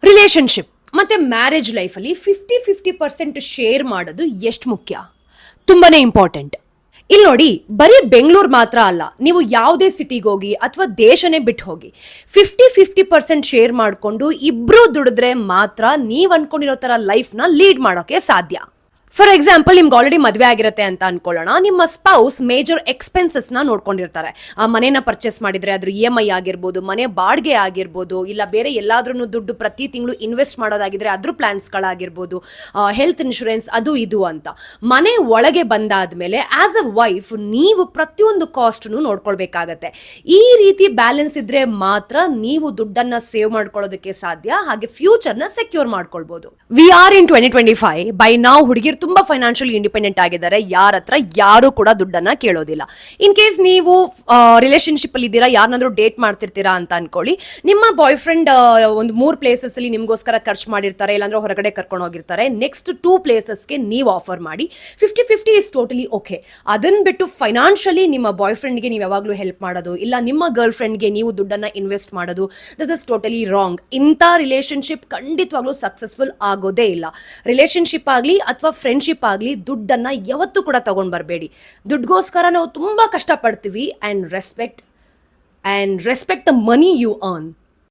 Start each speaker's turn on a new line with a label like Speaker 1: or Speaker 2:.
Speaker 1: Relationship ಮತ್ತೆ marriage ಲೈಫಲ್ಲಿ 50-50% share ಮಾಡೋದು ಎಷ್ಟು ಮುಖ್ಯ? ತುಂಬಾನೇ ಇಂಪಾರ್ಟೆಂಟ್. ಇಲ್ಲಿ ನೋಡಿ, ಬರೀ ಬೆಂಗಳೂರು ಮಾತ್ರ ಅಲ್ಲ, ನೀವು ಯಾವುದೇ ಸಿಟಿಗೆ ಹೋಗಿ ಅಥವಾ ದೇಶನೇ ಬಿಟ್ಟು ಹೋಗಿ 50-50% ಶೇರ್ ಮಾಡಿಕೊಂಡು ಇಬ್ರು ದುಡಿದ್ರೆ ಮಾತ್ರ ನೀವು ಅನ್ಕೊಂಡಿರೋ ತರ ಲೈಫ್ನ ಲೀಡ್ ಮಾಡೋಕೆ ಸಾಧ್ಯ. ಫಾರ್ ಎಕ್ಸಾಂಪಲ್, ನಿಮ್ಗೆ ಆಲ್ರೆಡಿ ಮದುವೆ ಆಗಿರುತ್ತೆ ಅಂತ ಅನ್ಕೊಳ್ಳೋಣ. ನಿಮ್ಮ ಸ್ಪೌಸ್ ಮೇಜರ್ ಎಕ್ಸ್ಪೆನ್ಸಸ್ ನ ನೋಡ್ಕೊಂಡಿರ್ತಾರೆ. ಆ ಮನೇನ ಪರ್ಚೇಸ್ ಮಾಡಿದ್ರೆ ಅದ್ರ EMI ಆಗಿರ್ಬೋದು, ಮನೆ ಬಾಡಿಗೆ ಆಗಿರ್ಬೋದು, ಇಲ್ಲ ಬೇರೆ ಎಲ್ಲಾದ್ರೂ ದುಡ್ಡು ಪ್ರತಿ ತಿಂಗಳು ಇನ್ವೆಸ್ಟ್ ಮಾಡೋದಾಗಿದ್ರೆ ಅದ್ರ ಪ್ಲಾನ್ಸ್ಗಳಾಗಿರ್ಬೋದು, ಹೆಲ್ತ್ ಇನ್ಶೂರೆನ್ಸ್, ಅದು ಇದು ಅಂತ. ಮನೆ ಒಳಗೆ ಬಂದಾದ್ಮೇಲೆ ಆಸ್ ಅ ವೈಫ್ ನೀವು ಪ್ರತಿಯೊಂದು ಕಾಸ್ಟ್ನು ನೋಡ್ಕೊಳ್ಬೇಕಾಗತ್ತೆ. ಈ ರೀತಿ ಬ್ಯಾಲೆನ್ಸ್ ಇದ್ರೆ ಮಾತ್ರ ನೀವು ದುಡ್ಡನ್ನ ಸೇವ್ ಮಾಡ್ಕೊಳ್ಳೋದಕ್ಕೆ ಸಾಧ್ಯ, ಹಾಗೆ ಫ್ಯೂಚರ್ನ ಸೆಕ್ಯೂರ್ ಮಾಡ್ಕೊಳ್ಬಹುದು. We are in 2025. ಬೈ ನಾವು ಹುಡುಗಿರ್ ತುಂಬಾ ಫೈನಾನ್ಷಿಯಲಿ ಇಂಡಿಪೆಂಡೆಂಟ್ ಆಗಿದ್ದಾರೆ. ಯಾರ ಹತ್ರ ಯಾರು ಕೂಡ ದುಡ್ಡನ್ನ ಕೇಳೋದಿಲ್ಲ. ಇನ್ ಕೇಸ್ ನೀವು ರಿಲೇಶನ್ಶಿಪ್ ಅಲ್ಲಿ ಇದ್ದೀರಾ, ಯಾರನ್ನಾದ್ರೂ ಡೇಟ್ ಮಾಡ್ತಿರ್ತೀರಾ ಅಂತ ಅನ್ಕೊಳ್ಳಿ. ನಿಮ್ಮ ಬಾಯ್ ಫ್ರೆಂಡ್ ಒಂದು 3 ಪ್ಲೇಸಸ್ ಅಲ್ಲಿ ನಿಮ್ಗೋಸ್ಕರ ಖರ್ಚು ಮಾಡಿರ್ತಾರೆ, ಇಲ್ಲಾಂದ್ರೆ ಹೊರಗಡೆ ಕರ್ಕೊಂಡು ಹೋಗಿರ್ತಾರೆ. ನೆಕ್ಸ್ಟ್ 2 ಪ್ಲೇಸಸ್ಗೆ ನೀವು ಆಫರ್ ಮಾಡಿ 50-50 ಇಸ್ ಟೋಟಲಿ ಓಕೆ. ಅದನ್ನ ಬಿಟ್ಟು ಫೈನಾನ್ಷಿಯಲಿ ನಿಮ್ಮ ಬಾಯ್ ಫ್ರೆಂಡ್ಗೆ ನೀವು ಯಾವಾಗಲೂ ಹೆಲ್ಪ್ ಮಾಡೋದು, ಇಲ್ಲ ನಿಮ್ಮ ಗರ್ಲ್ ಫ್ರೆಂಡ್ಗೆ ನೀವು ದುಡ್ಡನ್ನ ಇನ್ವೆಸ್ಟ್ ಮಾಡೋದು, ದಿಸ್ ಇಸ್ ಟೋಟಲಿ ರಾಂಗ್. ಇಂಥ ರಿಲೇಶನ್ಶಿಪ್ ಖಂಡಿತವಾಗ್ಲೂ ಸಕ್ಸಸ್ಫುಲ್ ಆಗೋದೇ ಇಲ್ಲ. ರಿಲೇಶನ್ಶಿಪ್ ಆಗಲಿ ಅಥವಾ ಫ್ರೆಂಡ್ಶಿಪ್ ಆಗಲಿ ದುಡ್ಡನ್ನ ಯಾವತ್ತೂ ಕೂಡ ತಗೊಂಡ್ ಬರಬೇಡಿ. ದುಡ್ಗೋಸ್ಕರ ನಾವು ತುಂಬಾ ಕಷ್ಟಪಡ್ತೀವಿ. And respect the money you earn.